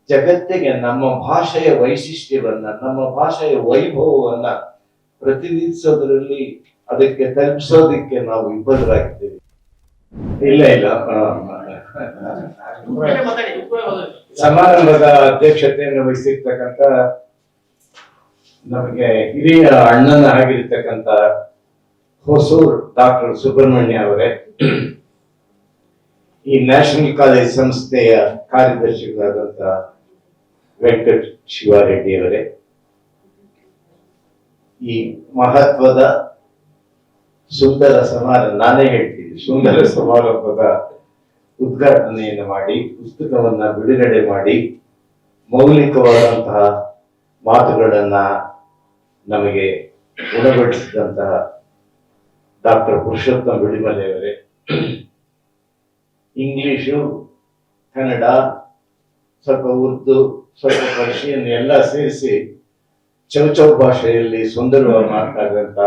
ಜಗತ್ತಿಗೆ ನಮ್ಮ ಭಾಷೆಯ ವೈಶಿಷ್ಟ್ಯವನ್ನ, ನಮ್ಮ ಭಾಷೆಯ ವೈಭವವನ್ನ ಪ್ರತಿನಿಧಿಸೋದ್ರಲ್ಲಿ, ಅದಕ್ಕೆ ತಲುಪಿಸೋದಿಕ್ಕೆ ನಾವು ವಿಫಲರಾಗಿದ್ದೇವೆ. ಇಲ್ಲ ಇಲ್ಲ ಸಮಾರಂಭದ ಅಧ್ಯಕ್ಷತೆಯನ್ನು ವಹಿಸಿರ್ತಕ್ಕಂಥ ನಮಗೆ ಹಿರಿಯ ಅಣ್ಣನ ಆಗಿರ್ತಕ್ಕಂಥ ಹೊಸೂರ್ ಡಾಕ್ಟರ್ ಸುಬ್ರಹ್ಮಣ್ಯ ಅವರೇ, ಈ ನ್ಯಾಷನಲ್ ಕಾಲೇಜ್ ಸಂಸ್ಥೆಯ ಕಾರ್ಯದರ್ಶಿಗಳಾದಂಥ ವೆಂಕಟ್ ಶಿವಾರೆಡ್ಡಿ ಅವರೇ, ಈ ಮಹತ್ವದ ಸುಂದರ ನಾನೇ ಹೇಳ್ತೀನಿ, ಸುಂದರ ಸಮಾರಂಭದ ಉದ್ಘಾಟನೆಯನ್ನು ಮಾಡಿ, ಪುಸ್ತಕವನ್ನ ಬಿಡುಗಡೆ ಮಾಡಿ, ಮೌಲಿಕವಾದಂತಹ ಮಾತುಗಳನ್ನ ನಮಗೆ ಗುಣಪಡಿಸಿದಂತಹ ಡಾಕ್ಟರ್ ಪುರುಷೋತ್ತಮ ಬಿಳಿಮಲೆಯವರೇ, ಇಂಗ್ಲಿಷು, ಕನ್ನಡ, ಸ್ವಲ್ಪ ಉರ್ದು, ಸ್ವಲ್ಪ ಪರ್ಷಿಯನ್ ಎಲ್ಲ ಸೇರಿಸಿ ಚೌಚೌ ಭಾಷೆಯಲ್ಲಿ ಸುಂದರವಾಗಿ ಮಾತನಾಡಿದಂತ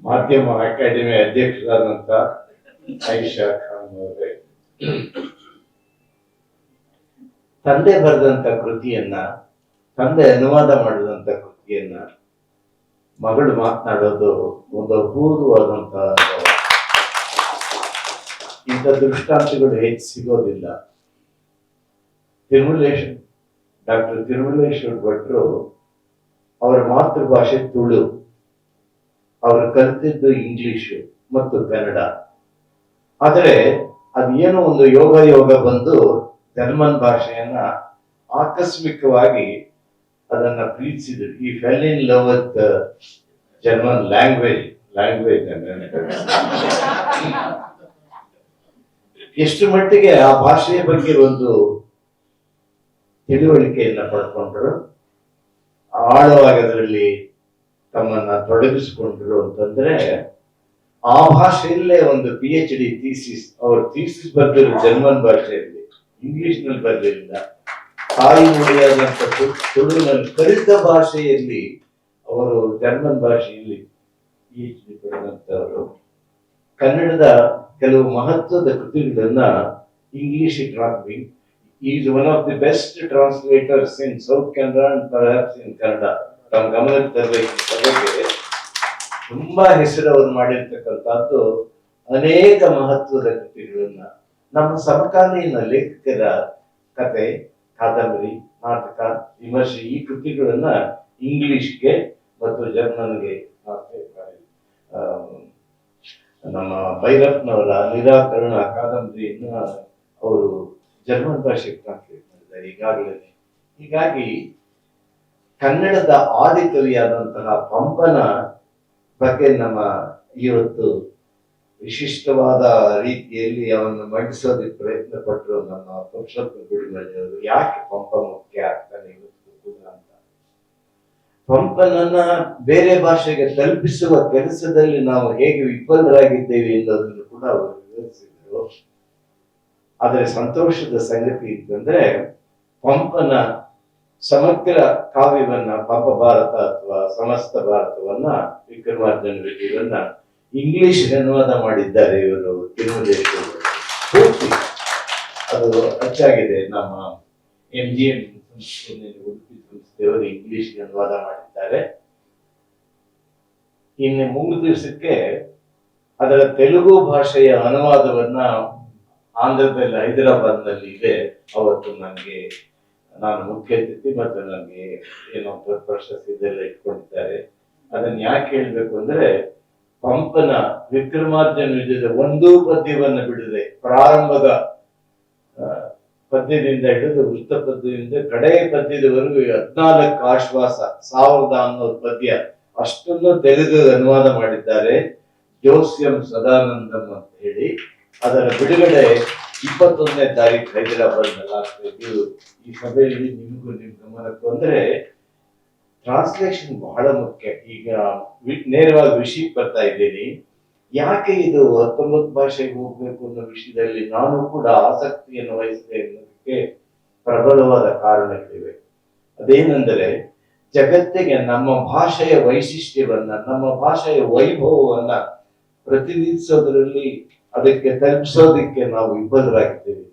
ಮಾಧ್ಯಮ ಅಕಾಡೆಮಿ ಅಧ್ಯಕ್ಷರಾದಂತ ಆಯಿಷಾ ಖಾನ್ ಅವರೇ, ತಂದೆ ಬರೆದಂತ ಕೃತಿಯನ್ನ, ತಂದೆ ಅನುವಾದ ಮಾಡಿದಂತ ಕೃತಿಯನ್ನ ಮಗಳು ಮಾತನಾಡೋದು ಒಂದು ಅಪೂರ್ವವಾದಂತ, ಇಂಥ ದೃಷ್ಟಾಂತಗಳು ಹೆಚ್ಚು ಸಿಗೋದಿಲ್ಲ. ಡಾಕ್ಟರ್ ತಿರುಮಲೇಶ್ವರ ಭಟ್ರು ಅವರ ಮಾತೃಭಾಷೆ ತುಳು, ಅವರು ಕಲಿತಿದ್ದು ಇಂಗ್ಲಿಷು ಮತ್ತು ಕನ್ನಡ. ಆದರೆ ಅದೇನೋ ಒಂದು ಯೋಗ ಬಂದು ಜರ್ಮನ್ ಭಾಷೆಯನ್ನ ಆಕಸ್ಮಿಕವಾಗಿ ಅದನ್ನ ಪ್ರೀತಿಸಿದ್ರು. He fell in love with German language ಎಷ್ಟು ಮಟ್ಟಿಗೆ ಆ ಭಾಷೆಯ ಬಗ್ಗೆ ಒಂದು ತಿಳುವಳಿಕೆಯನ್ನ ಪಡ್ಕೊಂಡ್ರು, ಆಳವಾಗಿ ಅದರಲ್ಲಿ ತಮ್ಮನ್ನ ತೊಡಗಿಸಿಕೊಂಡ್ರು ಅಂತಂದ್ರೆ, ಆ ಭಾಷೆಯಲ್ಲೇ ಒಂದು PhD ಥೀಸಿಸ್, ಅವರು ಥೀಸಿಸ್ ಬರೆದಿರೋ ಜರ್ಮನ್ ಭಾಷೆಯಲ್ಲಿ, ಇಂಗ್ಲಿಷ್ ನಲ್ಲಿ ಬರಲಿಲ್ಲ. ತಾಯಿ ನುಡಿಯಾದಂತ ತುಳುವಿನಲ್ಲಿ ಕಲಿತ ಭಾಷೆಯಲ್ಲಿ ಅವರು ಜರ್ಮನ್ ಭಾಷೆಯಲ್ಲಿ PhD ಪಡೆದಂತವರು ಕನ್ನಡದ ಕೆಲವು ಮಹತ್ವದ ಕೃತಿಗಳನ್ನ English translate. He is one of the best translators in South Kannada and perhaps in Kannada. ತಮ್ಮ ಗಮನಕ್ಕೆ ತರಬೇಕು. ತುಂಬಾ ಹೆಸರು ಅವರು ಮಾಡಿರ್ತಕ್ಕಂಥದ್ದು ಅನೇಕ ಮಹತ್ವದ ಕೃತಿಗಳನ್ನ, ನಮ್ಮ ಸಮಕಾಲೀನ ಲೇಖಕರ ಕತೆ, ಕಾದಂಬರಿ, ನಾಟಕ, ವಿಮರ್ಶೆ, ಈ ಕೃತಿಗಳನ್ನ ಇಂಗ್ಲಿಷ್ಗೆ ಮತ್ತು ಜರ್ಮನ್ಗೆ, ನಮ್ಮ ಭೈರಪ್ಪನವರ ನಿರಾಕರಣ ಕಾದಂಬರಿಯನ್ನ ಅವರು ಜರ್ಮನ್ ಭಾಷೆಗೆ ಟ್ರಾನ್ಸ್ಲೇಟ್ ಮಾಡಿದ್ದಾರೆ ಈಗಾಗಲೇ. ಹೀಗಾಗಿ ಕನ್ನಡದ ಆದಿಕವಿಯಾದಂತಹ ಪಂಪನ ಬಗ್ಗೆ ನಮ್ಮ ಇವತ್ತು ವಿಶಿಷ್ಟವಾದ ರೀತಿಯಲ್ಲಿ ಅವನ್ನು ಮಂಡಿಸೋದಕ್ಕೆ ಪ್ರಯತ್ನ ಪಟ್ಟರು ನಮ್ಮ ಪುರುಷೋತ್ತಮ ಬಿಳಿಮಲೆಯವರು. ಯಾಕೆ ಪಂಪ ಮುಖ್ಯ ಆಗ್ತಾನೆ ಇವತ್ತು ಅಂತ, ಪಂಪನನ್ನ ಬೇರೆ ಭಾಷೆಗೆ ತಲುಪಿಸುವ ಕೆಲಸದಲ್ಲಿ ನಾವು ಹೇಗೆ ವಿಫಲರಾಗಿದ್ದೇವೆ ಎನ್ನುವುದನ್ನು ಕೂಡ ಅವರು ವಿವರಿಸಿದರು. ಆದರೆ ಸಂತೋಷದ ಸಂಗತಿ ಅಂತಂದ್ರೆ, ಪಂಪನ ಸಮಗ್ರ ಕಾವ್ಯವನ್ನ, ಪಂಪ ಭಾರತ ಅಥವಾ ಸಮಸ್ತ ಭಾರತವನ್ನ, ವಿಕ್ರಮಾರ್ಜುನ ವಿಜಯವನ್ನ ಇಂಗ್ಲಿಷ್ ಅನುವಾದ ಮಾಡಿದ್ದಾರೆ ಇವರು ತಿರುಮಲೇಶ್ವರ ಪೂರ್ತಿ. ಅದು ಅಚ್ಚಾಗಿದೆ. ನಮ್ಮ MGM ಉಡುಪಿ ಸಂಸ್ಥೆಯವರು ಇಂಗ್ಲಿಷ್ ಅನುವಾದ ಮಾಡಿದ್ದಾರೆ. ಇನ್ನು 3 ದಿವಸಕ್ಕೆ ಅದರ ತೆಲುಗು ಭಾಷೆಯ ಅನುವಾದವನ್ನ ಆಂಧ್ರದಲ್ಲಿ, ಹೈದರಾಬಾದ್ ನಲ್ಲಿ ಇದೆ. ಅವತ್ತು ನಾನು ಮುಖ್ಯ ಅತಿಥಿ ಮತ್ತು ನನಗೆ ಏನೋ ಪ್ರಶಸ್ತಿ ಇದೆಲ್ಲ ಇಟ್ಕೊಂಡಿದ್ದಾರೆ. ಅದನ್ನ ಯಾಕೆ ಹೇಳ್ಬೇಕು ಅಂದ್ರೆ, ಪಂಪನ ವಿಕ್ರಮಾರ್ಜುನ ವಿಜಯದ ಒಂದೂ ಪದ್ಯವನ್ನ ಬಿಡದೆ, ಪ್ರಾರಂಭದ ಪದ್ಯದಿಂದ ಹಿಡಿದು ವೃತ್ತ ಪದ್ಯದಿಂದ ಕಡೆಯ ಪದ್ಯದವರೆಗೂ 14 ಆಶ್ವಾಸ, 1100 ಪದ್ಯ ಅಷ್ಟನ್ನು ತೆಲುಗು ಅನುವಾದ ಮಾಡಿದ್ದಾರೆ. ಜೋಸ್ಯಂ ಸದಾನಂದಂ ಅಂತ ಹೇಳಿ. ಅದರ ಬಿಡುಗಡೆ 21ನೇ ತಾರೀಕು ಹೈದರಾಬಾದ್ ನಲ್ಲಿ ಆಗ್ತಾ. ಈ ಸಭೆಯಲ್ಲಿ ನಿಮಗೂ ನಿಮ್ ಗಮನಕ್ಕೂ ಅಂದ್ರೆ, ಟ್ರಾನ್ಸ್ಲೇಷನ್ ಬಹಳ ಮುಖ್ಯ. ಈಗ ನೇರವಾಗಿ ವಿಷಯಕ್ಕೆ ಬರ್ತಾ ಇದ್ದೀನಿ. ಯಾಕೆ ಇದು 19 ಭಾಷೆಗೆ ಹೋಗ್ಬೇಕು ಅನ್ನೋ ವಿಷಯದಲ್ಲಿ ನಾನು ಕೂಡ ಆಸಕ್ತಿಯನ್ನು ವಹಿಸಿದೆ ಅನ್ನೋದಕ್ಕೆ ಪ್ರಬಲವಾದ ಕಾರಣಗಳಿವೆ. ಅದೇನೆಂದರೆ, ಜಗತ್ತಿಗೆ ನಮ್ಮ ಭಾಷೆಯ ವೈಶಿಷ್ಟ್ಯವನ್ನ, ನಮ್ಮ ಭಾಷೆಯ ವೈಭವವನ್ನ ಪ್ರತಿನಿಧಿಸೋದ್ರಲ್ಲಿ, ಅದಕ್ಕೆ ತಲುಪಿಸೋದಿಕ್ಕೆ ನಾವು ವಿಫಲರಾಗಿದ್ದೇವೆ.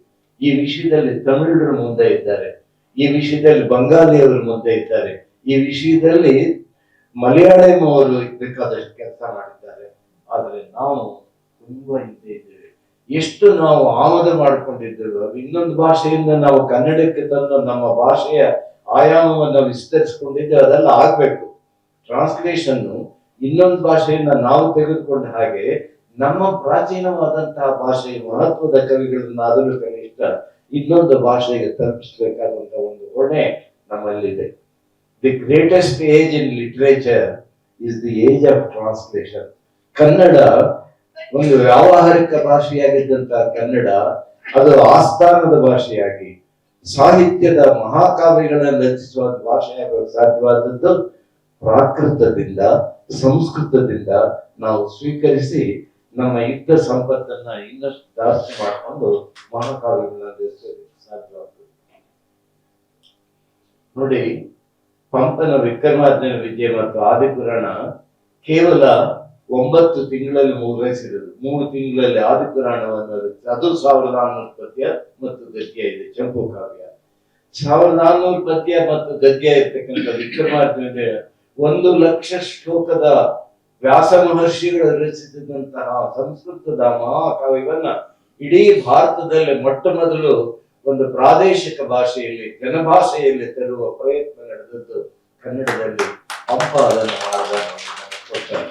ಈ ವಿಷಯದಲ್ಲಿ ತಮಿಳರು ಮುಂದೆ ಇದ್ದಾರೆ, ಈ ವಿಷಯದಲ್ಲಿ ಬಂಗಾಳಿಯವರು ಮುಂದೆ ಇದ್ದಾರೆ, ಈ ವಿಷಯದಲ್ಲಿ ಮಲಯಾಳಂ ಅವರು ಬೇಕಾದಷ್ಟು ಕೆಲಸ ಮಾಡಿದ್ದಾರೆ. ಆದರೆ ನಾವು ತುಂಬಾ ಹಿಂದೆ ಇದ್ದೇವೆ. ಎಷ್ಟು ನಾವು ಆಮದು ಮಾಡಿಕೊಂಡಿದ್ದೇವೆ. ಇನ್ನೊಂದು ಭಾಷೆಯಿಂದ ನಾವು ಕನ್ನಡಕ್ಕೆ ತಂದು ನಮ್ಮ ಭಾಷೆಯ ಆಯಾಮವನ್ನು ವಿಸ್ತರಿಸಿಕೊಂಡಿದ್ದೇವೆ. ಅದೆಲ್ಲ ಆಗ್ಬೇಕು. ಟ್ರಾನ್ಸ್ಲೇಷನ್ ಇನ್ನೊಂದು ಭಾಷೆಯನ್ನ ನಾವು ತೆಗೆದುಕೊಂಡ ಹಾಗೆ ನಮ್ಮ ಪ್ರಾಚೀನವಾದಂತಹ ಭಾಷೆಯ ಮಹತ್ವದ ಕವಿಗಳನ್ನ ಆದರೂ ಕನಿಷ್ಠ ಇನ್ನೊಂದು ಭಾಷೆಗೆ ತಲುಪಿಸಬೇಕಾದಂತಹ ಒಂದು ಹೊಣೆ ನಮ್ಮಲ್ಲಿದೆ. The greatest age in literature is the age of translation. Kannada ಒಂದು ವ್ಯಾವಹಾರಿಕ ಭಾಷೆಯಾಗಿದ್ದಂತಹ ಕನ್ನಡ ಅದು ಆಸ್ಥಾನದ ಭಾಷೆಯಾಗಿ ಸಾಹಿತ್ಯದ ಮಹಾಕಾವ್ಯಗಳನ್ನು ರಚಿಸುವ ಭಾಷೆಯಾಗಲು ಸಾಧ್ಯವಾದದ್ದು ಪ್ರಾಕೃತದಿಂದ, ಸಂಸ್ಕೃತದಿಂದ ನಾವು ಸ್ವೀಕರಿಸಿ ನಮ್ಮ ಯುದ್ಧ ಸಂಪತ್ತನ್ನ ಇನ್ನಷ್ಟು ಜಾಸ್ತಿ ಮಾಡಿಕೊಂಡು ಮಹಾಕಾವ್ಯಗಳನ್ನ ರಚಿಸಲಿಕ್ಕೆ ಸಾಧ್ಯವಾಗ್ತದೆ. ನೋಡಿ, ಪಂಪನ ವಿಕ್ರಮಾರ್ಜುನ ವಿಜಯ ಮತ್ತು ಆದಿಪುರಾಣ ಕೇವಲ 9 ತಿಂಗಳಲ್ಲಿ ಪೂರೈಸಿರೋದು. 3 ತಿಂಗಳಲ್ಲಿ ಆದಿಪುರಾಣವನ್ನು ಅದು 1400 ಪದ್ಯ ಮತ್ತು ಗದ್ಯ ಇದೆ. ಚಂಪು ಕಾವ್ಯ 1400 ಪದ್ಯ ಮತ್ತು ಗದ್ಯ ಇರ್ತಕ್ಕಂಥ ವಿಕ್ರಮಾರ್ಜುನ 1,00,000 ಶ್ಲೋಕದ ವ್ಯಾಸ ಮಹರ್ಷಿಗಳು ರಚಿಸಿದಂತಹ ಸಂಸ್ಕೃತದ ಮಹಾಕಾವ್ಯವನ್ನ ಇಡೀ ಭಾರತದಲ್ಲಿ ಮೊಟ್ಟ ಮೊದಲು ಒಂದು ಪ್ರಾದೇಶಿಕ ಭಾಷೆಯಲ್ಲಿ, ಜನಭಾಷೆಯಲ್ಲಿ ತರುವ ಪ್ರಯತ್ನ ನಡೆದದ್ದು ಕನ್ನಡದಲ್ಲಿ. ಪಂಪ ಅದನ್ನು ಕೊಡ್ತಾರೆ.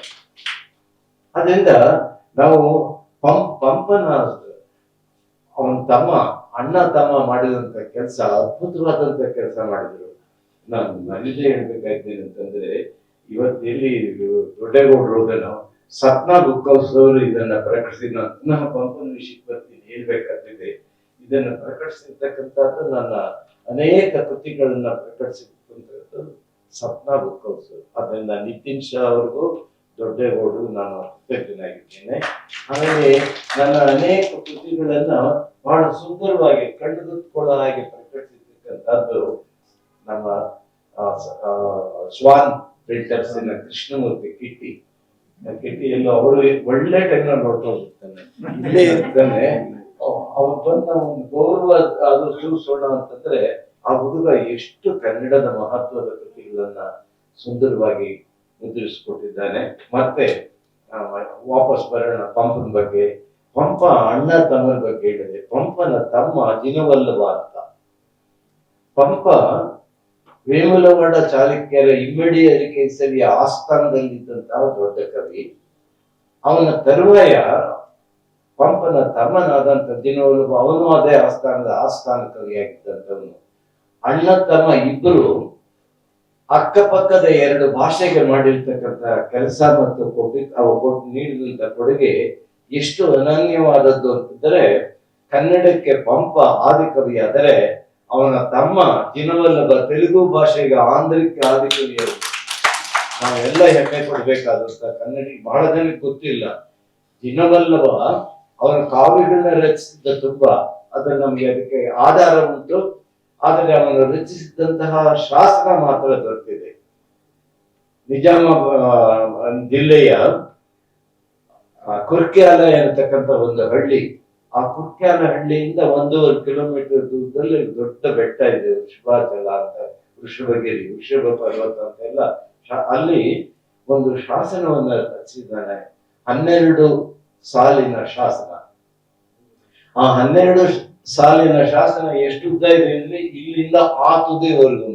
ಅದರಿಂದ ನಾವು ಪಂಪನ ಅವನ ತಮ್ಮ, ಅಣ್ಣ ತಮ್ಮ ಮಾಡಿದಂತ ಕೆಲಸ ಅದ್ಭುತವಾದಂತ ಕೆಲಸ ಮಾಡಿದ್ರು. ನಾನು ಮನೇಲಿ ಹೇಳ್ಬೇಕಾಗ್ತೇನೆ ಅಂತಂದ್ರೆ, ಇವತ್ತೆಲ್ಲಿ ದೊಡ್ಡೇಗೌಡರು ಸಪ್ನಾ ಬುಕ್ ಹೌಸ್ ಅವರು ಇದನ್ನ ಪ್ರಕಟಿಸಿ, ನಾನು ಪಂಪನ ವಿಷಯಕ್ಕೆ ಬರ್ತೀನಿ, ಹೇಳ್ಬೇಕಾಗ್ತಿದೆ. ಇದನ್ನ ಪ್ರಕಟಿಸಿರ್ತಕ್ಕಂಥದ್ದು ನನ್ನ ಅನೇಕ ಕೃತಿಗಳನ್ನ ಪ್ರಕಟಿಸಿರ್ತಕ್ಕಂಥದ್ದು ಸಪ್ನಾ ಬುಕ್ ಹೌಸ್. ಅದರಿಂದ ನಿತಿನ್ ಶಾ ಅವ್ರಿಗೂ ದೊಡ್ಡೇಗೌಡರು ನಾನು ಕೃತಜ್ಞನಾಗಿದ್ದೇನೆ. ಆಮೇಲೆ ನನ್ನ ಅನೇಕ ಕೃತಿಗಳನ್ನ ಬಹಳ ಸುಂದರವಾಗಿ ಕಣ್ಣುಕೊಳ್ಳೋ ಹಾಗೆ ಪ್ರಕಟಿಸಿರ್ತಕ್ಕಂಥದ್ದು ನಮ್ಮ ಸ್ವಾನ್ ಪ್ರಿಂಟರ್ಸಿನ ಕೃಷ್ಣಮೂರ್ತಿ ಕಿಟ್ಟಿಯಲ್ಲೂ ಅವರು ಒಳ್ಳೆ ಟೈಮ್ನಲ್ಲಿ ನೋಡ್ಕೊಂಡಿರ್ತಾನೆ, ಇಲ್ಲೇ ಇರ್ತಾನೆ. ಅವ್ರು ಬಂದ ಒಂದು ಗೌರವ ಅದು ಸೂಸೋಣ ಅಂತಂದ್ರೆ ಆ ಹುಡುಗ ಎಷ್ಟು ಕನ್ನಡದ ಮಹತ್ವದ ಕೃತಿಗಳನ್ನ ಸುಂದರವಾಗಿ ಮುದ್ರಿಸಿಕೊಟ್ಟಿದ್ದಾನೆ. ಮತ್ತೆ ವಾಪಸ್ ಬರೋಣ ಪಂಪನ ಬಗ್ಗೆ. ಪಂಪ ಅಣ್ಣ ತಮ್ಮನ ಬಗ್ಗೆ ಹೇಳಿದೆ. ಪಂಪನ ತಮ್ಮ ಜಿನವಲ್ಲಭ ಅಂತ. ಪಂಪ ವೇಮುಲವಾಡ ಚಾಲುಕ್ಯರ ಇಮ್ಮಡಿ ಅರಿಕೇಸರಿಯ ಆಸ್ಥಾನದಲ್ಲಿದ್ದಂತಹ ದೊಡ್ಡ ಕವಿ. ಅವನ ತರುವಾಯ ಪಂಪನ ತಮ್ಮನಾದಂತ ಜಿನವಲ್ಲಭ, ಅವನು ಅದೇ ಆಸ್ಥಾನ ಕವಿಯಾಗಿದ್ದಂಥವನು. ಅಣ್ಣ ತಮ್ಮ ಇಬ್ಬರು ಅಕ್ಕಪಕ್ಕದ 2 ಭಾಷೆಗೆ ಮಾಡಿರ್ತಕ್ಕಂಥ ಕೆಲಸ ಮತ್ತು ನೀಡಿದಂತ ಕೊಡುಗೆ ಎಷ್ಟು ಅನನ್ಯವಾದದ್ದು ಅಂತಂದ್ರೆ, ಕನ್ನಡಕ್ಕೆ ಪಂಪ ಆದಿಕವಿ ಆದರೆ ಅವನ ತಮ್ಮ ಜಿನವಲ್ಲಭ ತೆಲುಗು ಭಾಷೆಗೆ ಆಂಧ್ರಕ್ಕೆ ಆದಿಕವಿಯರು. ನಾವೆಲ್ಲ ಹೆಮ್ಮೆ ಪಡ್ಬೇಕಾದಂತ ಕನ್ನಡಿಗೆ ಬಹಳ ಜನಕ್ಕೆ ಗೊತ್ತಿಲ್ಲ. ಜಿನವಲ್ಲಭ ಅವನ ಕಾವ್ಯಗಳನ್ನ ರಚಿಸಿದ್ದ ತುಂಬಾ, ಅದು ನಮ್ಗೆ ಅದಕ್ಕೆ ಆಧಾರ ಉಂಟು. ಆದರೆ ಅವನು ರಚಿಸಿದಂತಹ ಶಾಸನ ಮಾತ್ರ ದೊರೆತಿದೆ. ನಿಜಾಮ ಜಿಲ್ಲೆಯ ಕುರ್ಕ್ಯಾಲ ಎನ್ನತಕ್ಕಂಥ ಒಂದು ಹಳ್ಳಿ, ಆ ಕುರ್ಕ್ಯಾಲ ಹಳ್ಳಿಯಿಂದ 1.5 ಕಿಲೋಮೀಟರ್ ದೂರದಲ್ಲಿ ದೊಡ್ಡ ಬೆಟ್ಟ ಇದೆ, ವೃಷಭಾಚಲ ಅಂತ, ವೃಷಭಗಿರಿ, ವೃಷಭ ಪರ್ವತ ಅಂತೆಲ್ಲ. ಅಲ್ಲಿ ಒಂದು ಶಾಸನವನ್ನ ರಚಿಸಿದ್ದಾನೆ. 12 ಸಾಲಿನ ಶಾಸನ. ಆ 12 ಸಾಲಿನ ಶಾಸನ ಎಷ್ಟು ಉದ್ದ ಇದೆ ಅಂದ್ರೆ, ಇಲ್ಲಿಂದ ಆ ತುದಿವರೆಗೂ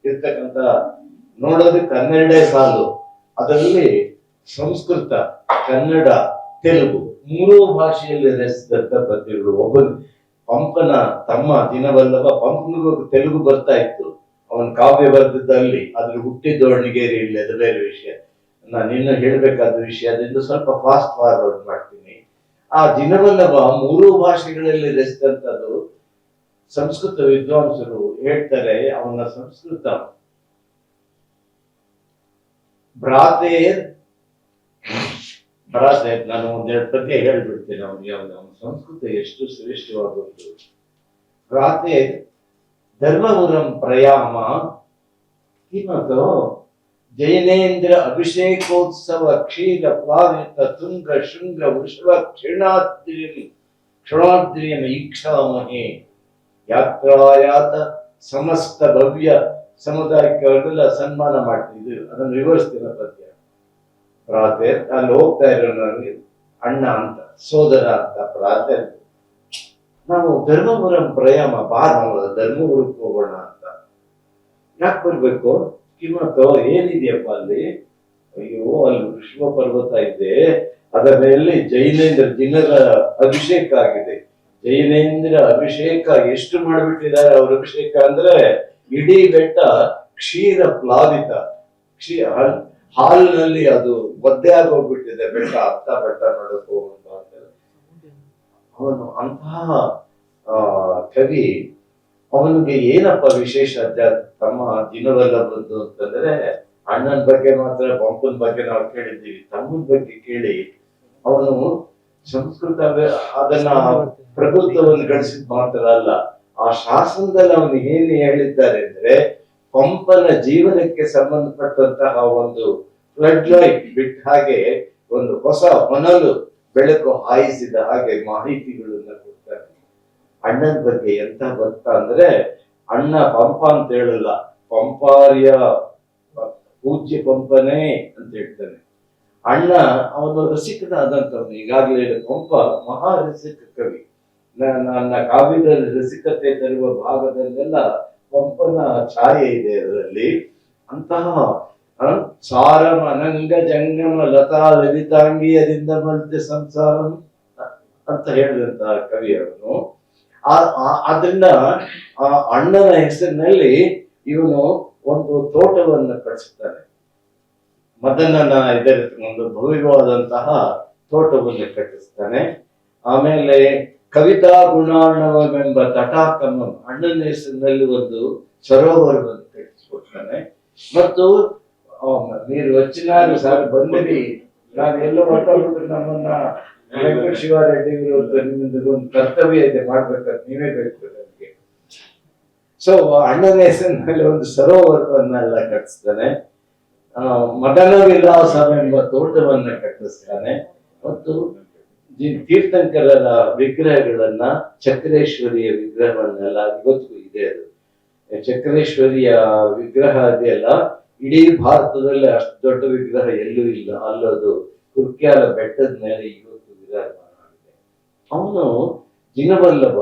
ಇರ್ತಕ್ಕಂಥ ನೋಡೋದಕ್ಕೆ 12 ಸಾಲು. ಅದರಲ್ಲಿ ಸಂಸ್ಕೃತ, ಕನ್ನಡ, ತೆಲುಗು 3 ಭಾಷೆಯಲ್ಲಿ ರಚಿಸಿದಂತ ಪದ್ಯಗಳು. ಪಂಪನ ತಮ್ಮ ಜಿನವಲ್ಲಭ, ಪಂಪನಿಗೂ ತೆಲುಗು ಬರ್ತಾ ಇತ್ತು, ಅವನ ಕಾವ್ಯ ಬರೆದಿದ್ದಲ್ಲಿ. ಅದ್ರ ಹುಟ್ಟಿದ್ದು ಅಣ್ಣಿಗೇರಿಯಲ್ಲಿ, ಅದು ಬೇರೆ ವಿಷಯ. ನಾನು ಇನ್ನು ಹೇಳ್ಬೇಕಾದ ವಿಷಯ, ಅದರಿಂದ ಸ್ವಲ್ಪ ಫಾಸ್ಟ್ ಫಾರ್ವರ್ಡ್ ಮಾಡ್ತೀನಿ. ಆ ಜಿನವಲ್ಲಭ 3 ಭಾಷೆಗಳಲ್ಲಿ ರಚಿಸಿದಂಥದ್ದು. ಸಂಸ್ಕೃತ ವಿದ್ವಾಂಸರು ಹೇಳ್ತಾರೆ, ಅವನ ಸಂಸ್ಕೃತ ಭ್ರಾತೇರ್, ನಾನು 1-2 ಪದ್ಯ ಹೇಳ್ಬಿಡ್ತೇನೆ ಅವನಿಗೆ. ಅವನ ಸಂಸ್ಕೃತ ಎಷ್ಟು ಶ್ರೇಷ್ಠವಾದದ್ದು. ಭ್ರಾತೇರ್ ಧರ್ಮಪುರಂ ಪ್ರಯಾಮ ಕಿಮತೋ ಜೈನೇಂದ್ರ ಅಭಿಷೇಕೋತ್ಸವ ಕ್ಷೀರ ಪ್ಲಾವಿತ ತುಂಗ ಶೃಂಗ ವೃಷಭ ಕ್ಷೀಣಾದ್ರಿಯಂ ಈಕ್ಷಾಮಹೇ ಯಾತ್ರಾಯಾತ ಸಮಸ್ತ ಭವ್ಯ ಸಮುದಾಯಕ್ಕೆ ಅವರೆಲ್ಲ ಸನ್ಮಾನ ಮಾಡ್ತಿದ್ವಿ. ಅದನ್ನು ವಿವರಿಸ್ತಿರೋ ಪದ್ಯ. ಪ್ರಾತರ್ ಅಲ್ಲಿ ಹೋಗ್ತಾ ಇರೋ ನನಗೆ ಅಣ್ಣ ಅಂತ, ಸೋದರ ಅಂತ ಪ್ರಾತರ್. ನಾವು ಧರ್ಮಪುರಂ ಪ್ರಯಾಣ ನಾವು ಧರ್ಮಪುರಕ್ಕೆ ಹೋಗೋಣ ಅಂತ. ಯಾಕೆ ಬರ್ಬೇಕು? ಕಿಮ್ಮತ್ತು ಏನಿದೆಯಪ್ಪ ಅಲ್ಲಿ? ಅಯ್ಯೋ, ಅಲ್ಲಿ ವಿಶ್ವ ಪರ್ವತ ಇದೆ, ಅದರ ಮೇಲೆ ಜಿನರ ಅಭಿಷೇಕ ಆಗಿದೆ. ಜೈನೇಂದ್ರ ಅಭಿಷೇಕ ಎಷ್ಟು ಮಾಡಿಬಿಟ್ಟಿದ್ದಾರೆ ಅವ್ರ ಅಭಿಷೇಕ ಅಂದ್ರೆ, ಇಡೀ ಬೆಟ್ಟ ಕ್ಷೀರ ಪ್ಲಾವಿತ, ಹಾಲಿನಲ್ಲಿ ಅದು ಒದ್ದೆ ಆಗೋಗ್ಬಿಟ್ಟಿದೆ ಬೆಟ್ಟ. ಬೆಟ್ಟ ನೋಡಕ್ ಹೋಗುವಂತ ಅವನು ಅಂತಹ ಕವಿ. ಅವನಿಗೆ ಏನಪ್ಪ ವಿಶೇಷ ತಮ್ಮ ದಿನವೆಲ್ಲ ಬಂದು ಅಂತಂದ್ರೆ, ಅಣ್ಣನ ಬಗ್ಗೆ ಮಾತ್ರ, ಪಂಪನ ಬಗ್ಗೆ ನಾವು ಕೇಳಿದ್ದೀವಿ, ತಮ್ಮನ ಬಗ್ಗೆ ಕೇಳಿ ಅವನು ಸಂಸ್ಕೃತ ಅದನ್ನ ಪ್ರಭುತ್ವವನ್ನು ಗಳಿಸಿದ ಮಾತ್ರ ಅಲ್ಲ, ಆ ಶಾಸನದಲ್ಲಿ ಅವನು ಏನು ಹೇಳಿದ್ದಾರೆ ಅಂದ್ರೆ, ಪಂಪನ ಜೀವನಕ್ಕೆ ಸಂಬಂಧಪಟ್ಟಂತಹ ಒಂದು ಫ್ಲಡ್ ಲೈಟ್ ಬಿಟ್ಟ ಹಾಗೆ, ಒಂದು ಹೊಸ ಹೊನಲು ಬೆಳಕು ಹಾಯಿಸಿದ ಹಾಗೆ ಮಾಹಿತಿಗಳನ್ನ ಕೊಡ್ತಾರೆ. ಅಣ್ಣನ ಬಗ್ಗೆ ಎಂತ ಭಕ್ತ ಅಂದ್ರೆ, ಅಣ್ಣ ಪಂಪ ಅಂತ ಹೇಳಲ್ಲ, ಪಂಪಾರ್ಯ ಪೂಜ್ಯ ಪಂಪನೇ ಅಂತ ಹೇಳ್ತಾನೆ. ಅಣ್ಣ ಅವನು ರಸಿಕನಾದಂಥವನು. ಈಗಾಗಲೇ ಪಂಪ ಮಹಾ ರಸಿಕ ಕವಿ. ನನ್ನ ಕಾವ್ಯದಲ್ಲಿ ರಸಿಕತೆ ತರುವ ಭಾಗದಲ್ಲೆಲ್ಲ ಪಂಪನ ಛಾಯೆ ಇದೆ ಅದರಲ್ಲಿ. ಅಂತಹ ಸಾರಂ ಅನಂಗ ಜಂಗಮ ಲತಾ ಲಲಿತಾಂಗಿಯದಿಂದ ಮಲ್ತೆ ಸಂಸಾರಂ ಅಂತ ಹೇಳಿದಂತಹ ಕವಿ ಅವನು. ಅದರಿಂದ ಆ ಅಣ್ಣನ ಹೆಸರಿನಲ್ಲಿ ಇವನು ಒಂದು ತೋಟವನ್ನು ಕಟ್ಟಿಸ್ತಾನೆ. ಮದನನ ಇದರ ಒಂದು ಭವ್ಯವಾದಂತಹ ತೋಟವನ್ನು ಕಟ್ಟಿಸ್ತಾನೆ. ಆಮೇಲೆ ಕವಿತಾ ಗುಣಾರ್ಣವವೆಂಬ ತಟಾಕಮ್ಮ ಅಣ್ಣನ ಹೆಸರಿನಲ್ಲಿ ಒಂದು ಸರೋವರವನ್ನು ಕಟ್ಟಿಸ್ಕೊಡ್ತಾನೆ. ಮತ್ತು మీరు వచ్చినారు సార్ ಬಂದಿರಿ, ನಾನು ಎಲ್ಲೋ ಹೊರಟೋಗ್ಬಿಟ್ರೆ ನಮ್ಮನ್ನ ವೆಂಕಟ ಶಿವಾರೆಡ್ಡಿ ನಿಮ್ದು ಒಂದು ಕರ್ತವ್ಯ ಇದೆ ಮಾಡ್ಬೇಕಂತ, ನೀವೇ ಬೇಕು ನನಗೆ. ಸೊ ಅಣ್ಣನ ಹೆಸರಿನಲ್ಲಿ ಒಂದು ಸರೋವರವನ್ನೆಲ್ಲ ಕಟ್ಟಿಸ್ತಾನೆ. ಮದನ ವಿಲಾಸವೆಂಬ ತೋಟವನ್ನ ಕಟ್ಟಿಸ್ತಾನೆ. ಮತ್ತು ತೀರ್ಥಂಕರರ ವಿಗ್ರಹಗಳನ್ನ, ಚಕ್ರೇಶ್ವರಿಯ ವಿಗ್ರಹವನ್ನೆಲ್ಲ ಇವತ್ತು ಇದೆ. ಅದು ಚಕ್ರೇಶ್ವರಿಯ ವಿಗ್ರಹ ಇದೆಯಲ್ಲ, ಇಡೀ ಭಾರತದಲ್ಲಿ ಅಷ್ಟು ದೊಡ್ಡ ವಿಗ್ರಹ ಎಲ್ಲೂ ಇಲ್ಲ. ಅಲ್ಲದು ಕುರ್ಕ್ಯಾಲ ಬೆಟ್ಟದ ಮೇಲೆ ಇವತ್ತು ವಿರಾಜಮಾನ ಆಗಿದೆ. ಅವನು ಜಿನವಲ್ಲಭ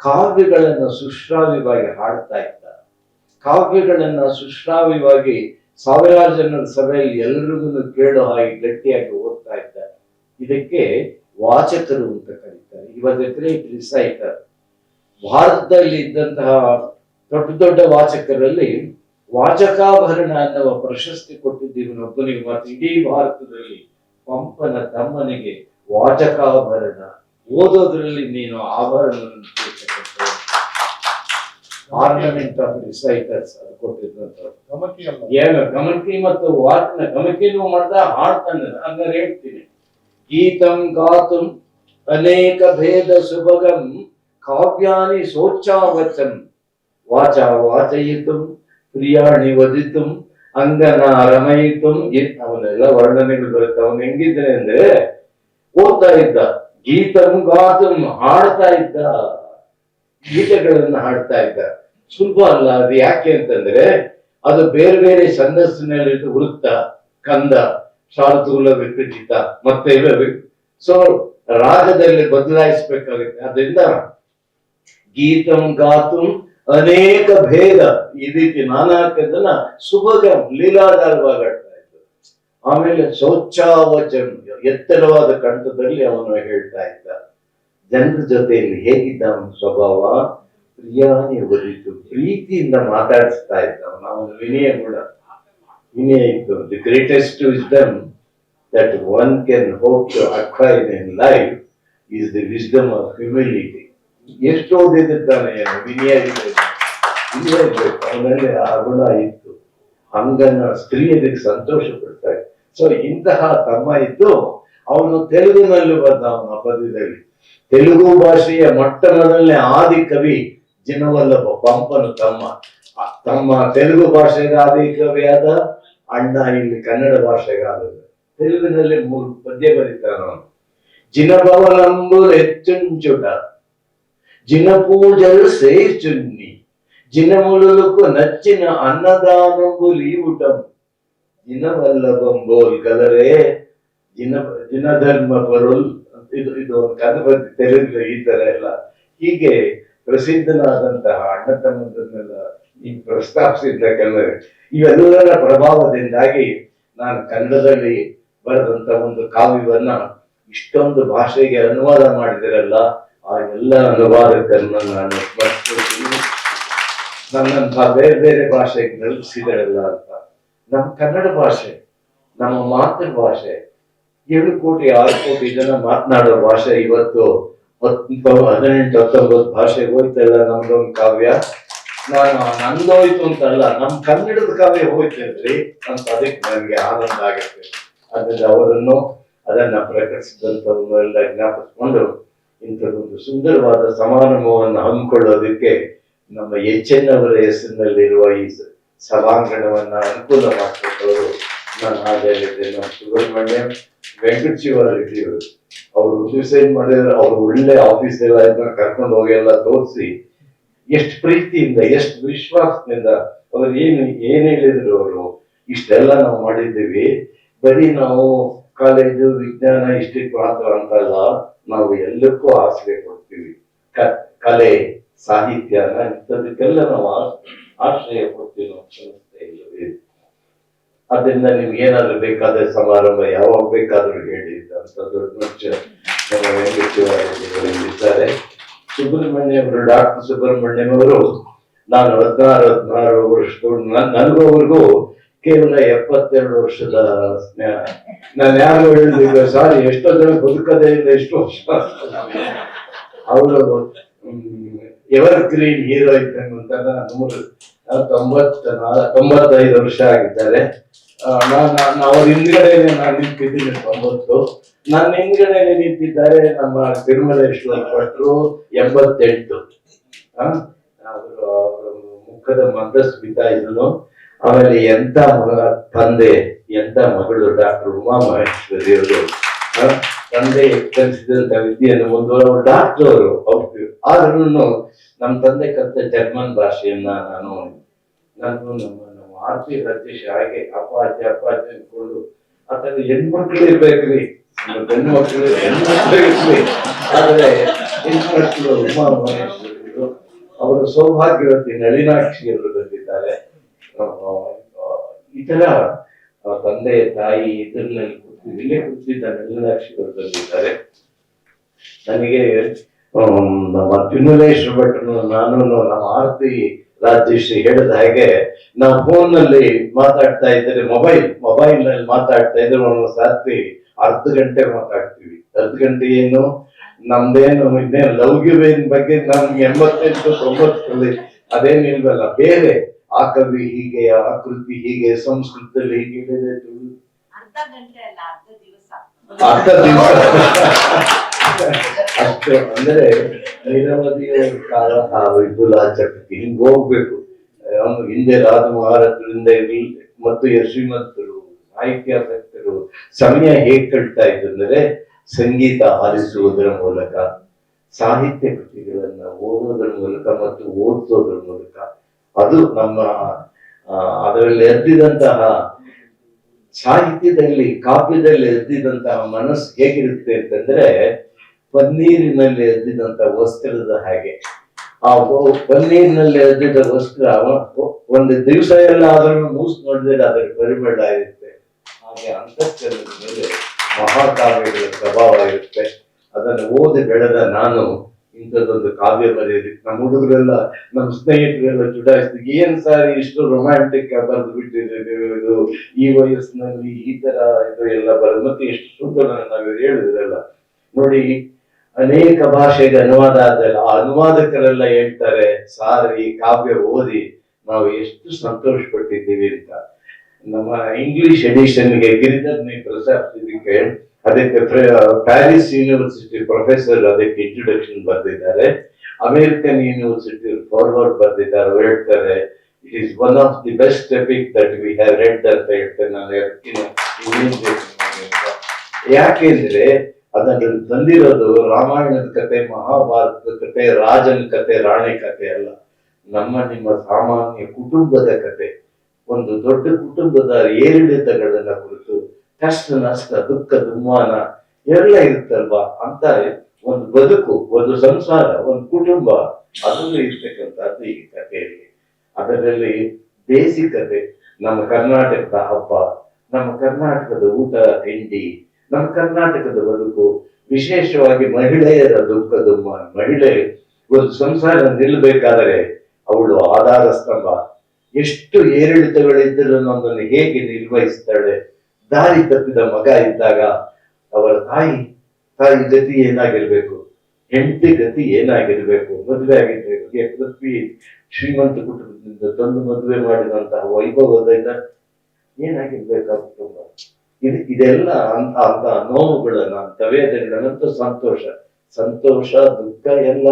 ಕಾವ್ಯಗಳನ್ನು ಸುಶ್ರಾವ್ಯವಾಗಿ ಹಾಡ್ತಾ ಇದ್ದ. ಕಾವ್ಯಗಳನ್ನ ಸುಶ್ರಾವ್ಯವಾಗಿ ಸಾವಿರಾರು ಜನರ ಸಭೆಯಲ್ಲಿ ಎಲ್ರಿಗೂ ಕೇಳೋ ಹಾಗೆ ಗಟ್ಟಿಯಾಗಿ ಓದ್ತಾ ಇದ್ದಾರೆ. ಇದಕ್ಕೆ ವಾಚಕರು ಅಂತ ಕರೀತಾರೆ. ಇವಾಗ ಗ್ರೇಟ್ ರಿಸೈಟರ್. ಭಾರತದಲ್ಲಿ ಇದ್ದಂತಹ ದೊಡ್ಡ ದೊಡ್ಡ ವಾಚಕರಲ್ಲಿ ವಾಚಕಾಭರಣ ಅನ್ನುವ ಪ್ರಶಸ್ತಿ ಕೊಟ್ಟಿದ್ದೀವನೊಬ್ಬನಿಗೆ ಮಾತ್ರ ಇಡೀ ಭಾರತದಲ್ಲಿ. ಪಂಪನ ತಮ್ಮನಿಗೆ ವಾಚಕಾಭರಣ, ಓದೋದ್ರಲ್ಲಿ ನೀನು ಆಭರಣ, ಆರ್ನಮೆಂಟ್ ಆಫ್ ರಿಸೈಟರ್ಸ್ ಅದು ಕೊಟ್ಟಿದ್ದಂತ. ಏನು ಗಮಕಿ ಮತ್ತು ವಾಚನ ಗಮಕಿನೂ ಮಾಡ್ದ, ಹಾಡ್ತಾನೆ. ಹಂಗಾರೆ ಹೇಳ್ತೀನಿ, ಗೀತಂ ಗಾತುಂ ಅನೇಕ ಭೇದ ಸುಭಗಂ ಕಾವ್ಯಾನಿ ಸೋಚ್ಚಾವಚಂ ವಾಚಾ ವಾಚಯಿತುಂ ಪ್ರಿಯಾಣಿ ವದಿತುಂ ಅಂಗನ ರಮಯಿತುಂ. ಅವನೆಲ್ಲ ವರ್ಣನೆಗಳು ಬರುತ್ತೆ. ಅವನು ಹೆಂಗಿದ್ರೆ ಅಂದ್ರೆ, ಓದ್ತಾ ಇದ್ದ, ಗೀತಂ ಗಾತುಂ ಹಾಡ್ತಾ ಇದ್ದ, ಗೀತೆಗಳನ್ನ ಹಾಡ್ತಾ ಇದ್ದ. ಸುಲಭ ಅಲ್ಲ ಅದು. ಯಾಕೆ ಅಂತಂದ್ರೆ ಅದು ಬೇರೆ ಬೇರೆ ಛಂದಸ್ಸಿನಲ್ಲಿ ವೃತ್ತ, ಕಂದ, ಶಾರ್ದೂಲ, ವಿಕೃಜಿತ ಮತ್ತೆ ಸೊ ರಾಗದಲ್ಲಿ ಬದಲಾಯಿಸಬೇಕಾಗುತ್ತೆ. ಅದರಿಂದ ಗೀತಂ ಗಾತುಂ ಅನೇಕ ಭೇದ, ಈ ರೀತಿ ನಾನಾಕದನ್ನ ಸುಭಗ ಲೀಲಾಧಾರವಾಗಿ ಆಡ್ತಾ ಇದ್ರು. ಆಮೇಲೆ ಶೌಚಾವಚನ್, ಎತ್ತರವಾದ ಕಂಠದಲ್ಲಿ ಅವನು ಹೇಳ್ತಾ ಇದ್ದ. ಜನರ ಜೊತೆಯಲ್ಲಿ ಹೇಗಿದ್ದ ಅವನ ಸ್ವಭಾವ? ಪ್ರಿಯಾನಿ ಒದಿತು, ಪ್ರೀತಿಯಿಂದ ಮಾತಾಡಿಸ್ತಾ ಇದ್ದ ಅವನ ವಿನಯ ಗುಣ. ವಿನಯ ಇತ್ತು. The greatest wisdom that one can hope to acquire in life is the wisdom of humility. ಎಷ್ಟು ಓದಿದ್ದಾನೆ, ವಿನಯ ಇದೆ, ವಿನಯ ಇರಬೇಕು ಅವನಲ್ಲಿ. ಆ ಗುಣ ಇತ್ತು. ಹಂಗನ್ನ ಸ್ತ್ರೀಯರಿಗೆ ಸಂತೋಷ ಪಡ್ತಾರೆ. ಸೊ ಇಂತಹ ತಮ್ಮ ಇದ್ದು ಅವನು ತೆಲುಗಿನಲ್ಲಿ ಬಂದ. ಅವನ ಪದ್ಯದಲ್ಲಿ ತೆಲುಗು ಭಾಷೆಯ ಮೊಟ್ಟ ಮೊದಲನೇ ಆದಿ ಕವಿ ಜಿನವಲ್ಲಭ, ಪಂಪನ ತಮ್ಮ ತೆಲುಗು ಭಾಷೆಗೆ ಆದಿ ಕವಿ ಆದ, ಅಣ್ಣ ಇಲ್ಲಿ ಕನ್ನಡ ಭಾಷೆಗೆ ಆದ. ತೆಲುಗಿನಲ್ಲಿ 3 ಪದ್ಯ ಬರೀತಾನ ಅವನು. ಜಿನಭವಲಂಬು ಹೆಚ್ಚುಂಚುಟ జినపూజలు సేచున్ని జినములకు నచ్చిన అన్నదానంబులు ఈవుటం ಜಿನವಲ್ಲಭಂಬೋಲ್ ಗಲರೇ ಜಿನಧರ್ಮ ಪರುಲ್ ಇದು ಒಂದು ಕಥೆ ತೆಲುಗು ಈ ತರ ಎಲ್ಲ ಹೀಗೆ ಪ್ರಸಿದ್ಧನಾದಂತಹ ಅಣ್ಣ ತಮ್ಮದನ್ನೆಲ್ಲ ಈ ಪ್ರಸ್ತಾಪಿಸಿದ್ದ ಕೆಲವರು ಇವೆಲ್ಲರ ಪ್ರಭಾವದಿಂದಾಗಿ ನಾನು ಕನ್ನಡದಲ್ಲಿ ಬರೆದಂತ ಒಂದು ಕಾವ್ಯವನ್ನ ಇಷ್ಟೊಂದು ಭಾಷೆಗೆ ಅನುವಾದ ಮಾಡಿದಿರಲ್ಲ ಆ ಎಲ್ಲ ಅನುವಾದಕರನ್ನ ನಾನು ಸ್ಮರಿಸ್ಕೊಳ್ತೀನಿ. ನನ್ನಂತಹ ಬೇರೆ ಬೇರೆ ಭಾಷೆಗೆ ನೆಲೆಸಿದರಲ್ಲ ಅಂತ. ನಮ್ಮ ಕನ್ನಡ ಭಾಷೆ ನಮ್ಮ ಮಾತೃ ಭಾಷೆ 7 ಕೋಟಿ 6 ಕೋಟಿ ಜನ ಮಾತನಾಡೋ ಭಾಷೆ ಇವತ್ತು 18-19 ಭಾಷೆಗೆ ಹೋಯ್ತಲ್ಲ. ನಮ್ದೊಂದು ಕಾವ್ಯ ನಂದೋಯ್ತು ಅಂತಲ್ಲ, ನಮ್ ಕನ್ನಡದ ಕಾವ್ಯ ಹೋಯ್ತೇನ್ರಿ ಅಂತ ಅದಕ್ಕೆ ನನಗೆ ಆನಂದ ಆಗುತ್ತೆ. ಅದರಿಂದ ಅವರನ್ನು ಅದನ್ನ ಪ್ರಕಟಿಸಿದಂತವನ್ನೆಲ್ಲ ಜ್ಞಾಪಿಸ್ಕೊಂಡು ಇಂಥದ್ದೊಂದು ಸುಂದರವಾದ ಸಮಾರಂಭವನ್ನು ಹಮ್ಮಿಕೊಳ್ಳೋದಕ್ಕೆ ನಮ್ಮ ಎಚ್ಎನ್ನವರ ಹೆಸರಿನಲ್ಲಿರುವ ಈ ಸಭಾಂಗಣವನ್ನ ಅನುಕೂಲ ಮಾಡಿಕೊಟ್ಟವರು ನಾನು ಹಾಗೆ ಹೇಳಿದ್ದೆ. ನಮ್ಮ ಸುಬ್ರಹ್ಮಣ್ಯ ವೆಂಕಟಶಿವಾರೆಡ್ಡಿ ಅವರು ಸೂಸೈಡ್ ಮಾಡಿದ್ರೆ ಅವರು ಒಳ್ಳೆ ಆಫೀಸ್ ಎಲ್ಲ ಇದನ್ನ ಕರ್ಕೊಂಡು ಹೋಗಿ ಎಲ್ಲ ತೋರಿಸಿ ಎಷ್ಟು ಪ್ರೀತಿಯಿಂದ ಎಷ್ಟು ವಿಶ್ವಾಸದಿಂದ ಅವ್ರು ಏನ್ ಹೇಳಿದ್ರು ಅವರು ಇಷ್ಟೆಲ್ಲ ನಾವು ಮಾಡಿದ್ದೀವಿ. ಬರೀ ನಾವು ಕಾಲೇಜು ವಿಜ್ಞಾನ ಇಷ್ಟಕ್ಕೆ ಮಾತ್ರ ಅಂತಲ್ಲ, ನಾವು ಎಲ್ಲಕ್ಕೂ ಆಶ್ರಯ ಕೊಡ್ತೀವಿ. ಕಲೆ ಸಾಹಿತ್ಯನ ಇಂಥದಕ್ಕೆಲ್ಲ ನಾವು ಆಶ್ರಯ ಕೊಡ್ತೀವಿ ನಾವು ಸಂಸ್ಥೆ ಇಲ್ಲವೇ. ಅದರಿಂದ ನಿಮ್ಗೆ ಏನಾದ್ರು ಬೇಕಾದ್ರೆ ಸಮಾರಂಭ ಯಾವಾಗ ಬೇಕಾದ್ರೂ ಹೇಳಿ ಅಂತ ದೊಡ್ಡ ಮನುಷ್ಯ ನಮ್ಮ ವೆಂಕಟೇಶ್ವರ ಸುಬ್ರಹ್ಮಣ್ಯ ಅವರು ಡಾಕ್ಟರ್ ಸುಬ್ರಹ್ಮಣ್ಯಂ ಅವರು ನಾನು 16 ವರ್ಷದವಳು. ನನಗೋವರೆಗೂ ಕೇವಲ 72 ವರ್ಷದ ಸ್ನೇಹ. ನಾನು ಯಾರು ಹೇಳಿದ್ರು ಸಾರಿ ಎಷ್ಟೋ ಜನ ಬದುಕದೇ ಇಲ್ಲ ಎಷ್ಟು ವರ್ಷ. ಅವರು ಎವರ್ ಗ್ರೀನ್ ಹೀರೋ ಇದ್ದಂತ 95 ವರ್ಷ ಆಗಿದ್ದಾರೆ. ನಾನು ಅವ್ರ ಹಿಂದ್ಗಡೆನೆ ನಾನು ನಿಂತಿದ್ದೀನಿ 90. ನನ್ನ ಹಿಂದ್ಗಡೆ ನಿಂತಿದ್ದಾರೆ ನಮ್ಮ ತಿರುಮಲೇಶ್ವರ ಭಟ್ರು 88. ಅವರು ಮುಖದ ಮಂದಸ್ಮಿತ ಇದನ್ನು. ಆಮೇಲೆ ಎಂತ ತಂದೆ ಎಂತ ಮಗಳು ಡಾಕ್ಟರ್ ಉಮಾ ಮಹೇಶ್ವರಿ ಅವರು ತಂದೆ ಕಲಿಸಿದಂತ ವಿದ್ಯೆಯನ್ನು ಮುಂದುವರೆದ ಡಾಕ್ಟರ್ ಅವರು. ಆದ್ರೂ ನಮ್ಮ ತಂದೆ ಕಲಿತ ಜರ್ಮನ್ ಭಾಷೆಯನ್ನ ನಾನು ನಮ್ಮ ಆರ್ತಿ ರಜೇಶ್ ಹಾಗೆ ಅಪ್ಪಾಜಿ ಅನ್ಕೊಂಡು ಆತರ ಹೆಣ್ಮಕ್ಳು ಇರ್ಬೇಕ್ರಿ, ಗಂಡು ಮಕ್ಕಳು ಹೆಣ್ಮಕ್ಳು ಇರ್ಲಿ. ಆದ್ರೆ ಹೆಣ್ಮಕ್ಳು ಉಮಾ ಮಹೇಶ್ವರಿಗಳು ಅವರು ಸೌಭಾಗ್ಯವತಿ ನಳಿನಾಕ್ಷಿ ಅವರು ಬಂದಿದ್ದಾರೆ. ಈ ತರ ತಂದೆ ತಾಯಿ ಇದರಲ್ಲಿ ಇಲ್ಲೇ ಕೂತಿದ್ದ ನಳಿನಾಕ್ಷಿ ಅವರು ಬಂದಿದ್ದಾರೆ. ನನಗೆ ನಮ್ಮ ತಿರುಮಲೇಶ್ವರ ಭಟ್ರು ನಾನು ನಮ್ಮ ಆರತಿ ರಾಜೇಶ್ ಹೇಳಿದ ಹಾಗೆ ನಾವು ಫೋನ್ ನಲ್ಲಿ ಮಾತಾಡ್ತಾ ಇದ್ರೆ ಮೊಬೈಲ್ ನಲ್ಲಿ ಮಾತಾಡ್ತಾ ಇದ್ರೆ ಒಂದು ರಾತ್ರಿ ಅರ್ಧ ಗಂಟೆ ಮಾತಾಡ್ತೀವಿ. ಅರ್ಧ ಗಂಟೆ ಏನು ನಮ್ದೇನು ಇನ್ನೇನು ಲವ್ಗಿವೇನ್ ಬಗ್ಗೆ ನಮ್ಗೆ 88-90 ಅದೇನಿಲ್ವಲ್ಲ. ಬೇರೆ ಆ ಕವಿ ಹೀಗೆ ಆ ಕೃತಿ ಹೀಗೆ ಸಂಸ್ಕೃತದಲ್ಲಿ ಹೀಗೆ ಅರ್ಧ ದಿವಸ ಅಷ್ಟು ಅಂದ್ರೆ ನೀರವಧಿಯ ಕಾಲ ವಿಪುಲ ಚಕ್ರಕ್ಕೆ ಹಿಂಗ್ ಹೋಗ್ಬೇಕು. ಹಿಂದೆ ರಾಜ ಮಹಾರಾಜರಿಂದ ಇರಲಿ ಮತ್ತು ಶ್ರೀಮಂತರು ಸಾಹಿತ್ಯಾಸಕ್ತರು ಸಮಯ ಹೇಗ್ ಕಳ್ತಾ ಇತ್ತು ಅಂದ್ರೆ ಸಂಗೀತ ಆಲಿಸುವುದರ ಮೂಲಕ, ಸಾಹಿತ್ಯ ಕೃತಿಗಳನ್ನ ಓದೋದ್ರ ಮೂಲಕ ಮತ್ತು ಓದಿಸೋದ್ರ ಮೂಲಕ. ಅದು ನಮ್ಮ ಅದರಲ್ಲಿ ಎದ್ದಿದಂತಹ ಸಾಹಿತ್ಯದಲ್ಲಿ ಕಾವ್ಯದಲ್ಲಿ ಎದ್ದಿದಂತಹ ಮನಸ್ಸು ಹೇಗಿರುತ್ತೆ ಅಂತಂದ್ರೆ ಪನ್ನೀರಿನಲ್ಲಿ ಎದ್ದಿದಂತ ವಸ್ತ್ರದ ಹಾಗೆ. ಆ ಪನ್ನೀರಿನಲ್ಲಿ ಎದ್ದಿದ್ದ ವಸ್ತ್ರ ಒಂದು ದಿವಸ ಎಲ್ಲ ಅದನ್ನು ಮೂಸ್ ನೋಡಿದ್ರೆ ಅದರ ಪರಿಮಳ ಇರುತ್ತೆ. ಹಾಗೆ ಅಂತಃಕರಣದ ಮೇಲೆ ಮಹಾಕಾವ್ಯಗಳ ಪ್ರಭಾವ ಇರುತ್ತೆ. ಅದನ್ನು ಓದಿ ಬೆಳೆದ ನಾನು ಇಂಥದ್ದೊಂದು ಕಾವ್ಯ ಬರೆಯೋದಕ್ಕೆ ನಮ್ಮ ಹುಡುಗರೆಲ್ಲ ನಮ್ಮ ಸ್ನೇಹಿತರೆಲ್ಲ ಚುಡಾಯಿಸ್ತೀವಿ. ಏನ್ ಸಾರಿ ಇಷ್ಟು ರೊಮ್ಯಾಂಟಿಕ್ ಬರೆದು ಬಿಟ್ಟಿದ್ದು ಈ ವಯಸ್ಸಿನಲ್ಲಿ ಈ ತರ ಇದು ಎಲ್ಲ ಬರೋದು ಮತ್ತೆ ಎಷ್ಟು ಸುಂದರ ನಾವು ಹೇಳಿದ್ರಲ್ಲ ನೋಡಿ. ಅನೇಕ ಭಾಷೆಗೆ ಅನುವಾದ ಆದಲ್ಲ, ಆ ಅನುವಾದಕರೆಲ್ಲ ಹೇಳ್ತಾರೆ ಸಾರ್ ಈ ಕಾವ್ಯ ಓದಿ ನಾವು ಎಷ್ಟು ಸಂತೋಷ ಪಟ್ಟಿದ್ದೀವಿ ಅಂತ. ನಮ್ಮ ಇಂಗ್ಲಿಷ್ ಎಡಿಷನ್ಗೆ ಗಿರಿಧರ್ನಿ ಪ್ರಸ್ತಾಪಿಸಿದ್ದಕ್ಕೆ ಅದಕ್ಕೆ ಪ್ಯಾರಿಸ್ ಯೂನಿವರ್ಸಿಟಿ ಪ್ರೊಫೆಸರ್ ಅದಕ್ಕೆ ಇಂಟ್ರೊಡಕ್ಷನ್ ಬರೆದಿದ್ದಾರೆ. ಅಮೆರಿಕನ್ ಯೂನಿವರ್ಸಿಟಿ ಫಾರ್ವರ್ಡ್ ಬರೆದಿದ್ದಾರೆ. ಹೇಳ್ತಾರೆ it is one of the best EPIC that we have read ಅಂತ ಹೇಳ್ತಾರೆ. ನಾನು ಯಾಕೆಂದ್ರೆ ಅದನ್ನು ತಂದಿರೋದು ರಾಮಾಯಣದ ಕತೆ, ಮಹಾಭಾರತದ ಕತೆ, ರಾಜನ ಕತೆ, ರಾಣಿ ಕತೆ ಅಲ್ಲ. ನಿಮ್ಮ ಸಾಮಾನ್ಯ ಕುಟುಂಬದ ಕತೆ. ಒಂದು ದೊಡ್ಡ ಕುಟುಂಬದ ಏರಿಳಿತಗಳನ್ನ ಕುರಿತು, ಕಷ್ಟ ನಷ್ಟ, ದುಃಖ ದುಮ್ಮಾನ ಎಲ್ಲ ಇರುತ್ತಲ್ವಾ ಅಂತ ಒಂದು ಬದುಕು, ಒಂದು ಸಂಸಾರ, ಒಂದು ಕುಟುಂಬ, ಅದನ್ನು ಇರ್ತಕ್ಕಂಥದ್ದು ಈ ಕಥೆಯಲ್ಲಿ. ಅದರಲ್ಲಿ ಬೇಸಿಕತೆ, ನಮ್ಮ ಕರ್ನಾಟಕದ ಹಬ್ಬ, ನಮ್ಮ ಕರ್ನಾಟಕದ ಊಟ ತಿಂಡಿ, ನಮ್ಮ ಕರ್ನಾಟಕದ ಬದುಕು, ವಿಶೇಷವಾಗಿ ಮಹಿಳೆಯರ ದುಃಖ ದುಮ್ಮಾನ. ಮಹಿಳೆ ಒಂದು ಸಂಸಾರ ನಿಲ್ಲಬೇಕಾದರೆ ಅವಳು ಆಧಾರ ಸ್ತಂಭ. ಎಷ್ಟು ಏರಿಳಿತಗಳಿದ್ದರೂ ಅದನ್ನು ಹೇಗೆ ನಿರ್ವಹಿಸ್ತಾಳೆ. ದಾರಿ ತಪ್ಪಿದ ಮಗ ಇದ್ದಾಗ ಅವರ ತಾಯಿ ಗತಿ ಏನಾಗಿರ್ಬೇಕು, ಹೆಂಡತಿ ಗತಿ ಏನಾಗಿರ್ಬೇಕು, ಮದುವೆ ಆಗಿರ್ಬೇಕು. ಪೃಥ್ವಿ ಶ್ರೀಮಂತ ಕುಟುಂಬದಿಂದ ತಂದು ಮದುವೆ ಮಾಡಿದಂತಹ ವೈಭವದ ಏನಾಗಿರ್ಬೇಕು ಆ ಕುಟುಂಬ. ಇದೆಲ್ಲ ಅಂತ ನೋವುಗಳನ್ನ, ಅಂತ ವೇದನೆಗಳನ್ನಂತೂ ಸಂತೋಷ ದುಃಖ ಎಲ್ಲ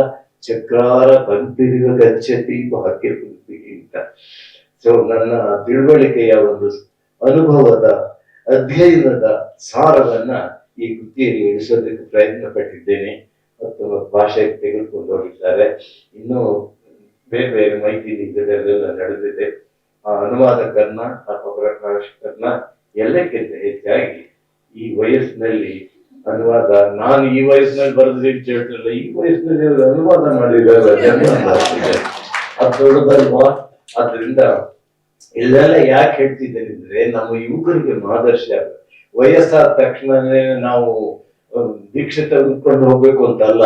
ಚಕ್ರಾರ ಬಂತಿರುವ ಗಚ್ಚತಿ ಭಾಗ್ಯ ಅಂತ. ಸೊ ನನ್ನ ತಿಳುವಳಿಕೆಯ ಒಂದು ಅನುಭವದ ಅಧ್ಯಯನದ ಸಾರವನ್ನ ಈ ಕೃತಿಯಲ್ಲಿ ಇಳಿಸೋದಕ್ಕೆ ಪ್ರಯತ್ನ ಪಟ್ಟಿದ್ದೇನೆ. ಮತ್ತು ಭಾಷೆಗೆ ತೆಗೆದುಕೊಂಡು ಹೋಗಿದ್ದಾರೆ. ಇನ್ನೂ ಬೇರೆ ಬೇರೆ ಮೈತ್ರಿ ಇದರಲ್ಲೆಲ್ಲ ನಡೆದಿದೆ. ಆ ಅನುವಾದಕರನ್ನ, ಪ್ರಕಾಶಕರನ್ನ ಎಲ್ಲಕ್ಕಿಂತ ಹೆಚ್ಚಾಗಿ ಈ ವಯಸ್ಸಿನಲ್ಲಿ ಅನುವಾದ, ನಾನು ಈ ವಯಸ್ಸಿನಲ್ಲಿ ಬರೆದ್ರೆ ಅಂತ ಹೇಳ್ತಿಲ್ಲ, ಈ ವಯಸ್ಸಿನಲ್ಲಿ ಅವರು ಅನುವಾದ ಮಾಡಿದ್ದಾರೆ, ಅದು ದೊಡ್ಡದಲ್ವಾ. ಆದ್ರಿಂದ ಇಲ್ಲೆಲ್ಲ ಯಾಕೆ ಹೇಳ್ತಿದ್ದೇನೆ ಅಂದ್ರೆ, ನಮ್ಮ ಯುವಕರಿಗೆ ಮಾದರ್ಶ. ವಯಸ್ಸಾದ ತಕ್ಷಣನೇ ನಾವು ದೀಕ್ಷೆ ತೆಗೆದುಕೊಂಡು ಹೋಗ್ಬೇಕು ಅಂತಲ್ಲ,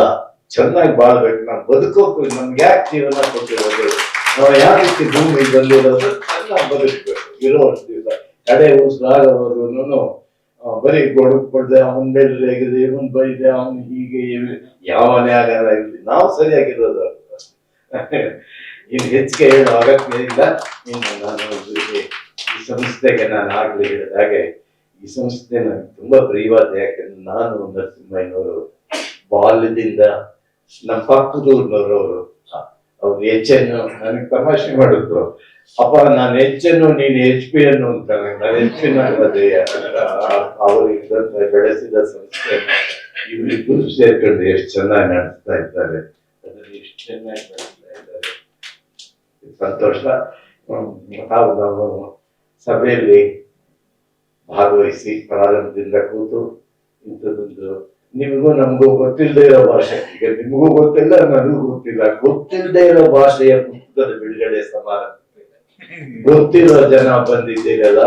ಚೆನ್ನಾಗಿ ಬಾಳ್ಬೇಕು. ನಾವು ಬದುಕೋಕು, ನಮ್ಗೆ ಯಾಕೆ ಜೀವನ ಕೊಟ್ಟಿರೋದು, ನಾವು ಯಾವ ರೀತಿ ಭೂಮಿ ಬಂದಿರೋದು ಚೆನ್ನಾಗಿ ಬದುಕಬೇಕು. ಇರೋ ದಿವಸ ಕಡೆ ಉಸಿರಾಗವರೆಗೂ ಬರೀ ಗೊಡುಕ್ ಪಡ್ದೆ, ಅವನ ಮೇಲೆ ರೇಗಿದೆ, ಇವನ್ ಬೈದೆ, ಅವನು ಹೀಗೆ ಯಾವನೇ ಆಗಲ್ಲ. ಇಲ್ಲಿ ನಾವು ಸರಿಯಾಗಿರೋದು. ಇನ್ನು ಹೆಚ್ಚಿಗೆ ಹೇಳೋ ಅಗತ್ಯ ಇಲ್ಲ. ಇನ್ನು ನಾನು ಈ ಸಂಸ್ಥೆಗೆ ನಾನು ಆಗ್ಲೇ ಹೇಳಿದ ಹಾಗೆ ಈ ಸಂಸ್ಥೆ ನನಗೆ ತುಂಬಾ ಪ್ರಿಯವಾದ. ಯಾಕಂದ್ರೆ ನಾನು ನರಸಿಂಹಯ್ಯನವರು ಬಾಲ್ಯದಿಂದ, ನಮ್ಮ ಪಕ್ಕದೂರ್ನವ್ರವರು, ಅವ್ರು ಹೆಚ್ಚನ್ನು ನನಗೆ ತಮಾಷೆ ಮಾಡಿದ್ರು. ಅಪ್ಪ ನಾನು ಹೆಚ್ಚನ್ನು, ನೀನು HP ಅನ್ನು ಅಂತ. ನಾನು ಹೆಚ್ಚಿನ ಅವರು ಇದ್ದಂತ ಬೆಳೆಸಿದ ಸಂಸ್ಥೆ ಇವರಿಬ್ಬರು ಸೇರ್ಕೊಂಡು ಎಷ್ಟು ಚೆನ್ನಾಗಿ ನಡೆಸ್ತಾ ಇದ್ದಾರೆ, ಅದನ್ನು ಎಷ್ಟು ಚೆನ್ನಾಗಿ ನಡೆಸ್ತಾ ಇದ್ದಾರೆ. ಸಂತೋಷ. ನಾವು ಸಭೆಯಲ್ಲಿ ಭಾಗವಹಿಸಿ ಪ್ರಾರಂಭದಿಂದ ಕೂತು ಇಂಥದ್ದೊಂದು ನಿಮಗೂ ನಮಗೂ ಗೊತ್ತಿಲ್ಲದೆ ಇರೋ ಭಾಷೆ, ಈಗ ನಿಮಗೂ ಗೊತ್ತಿಲ್ಲ, ನನಗೂ ಗೊತ್ತಿಲ್ಲದೆ ಇರೋ ಭಾಷೆಯ ಪುಸ್ತಕದ ಬಿಡುಗಡೆ ಸಮಾರಂಭ ಗೊತ್ತಿರೋ ಜನ ಬಂದಿದ್ದೀರಲ್ಲ.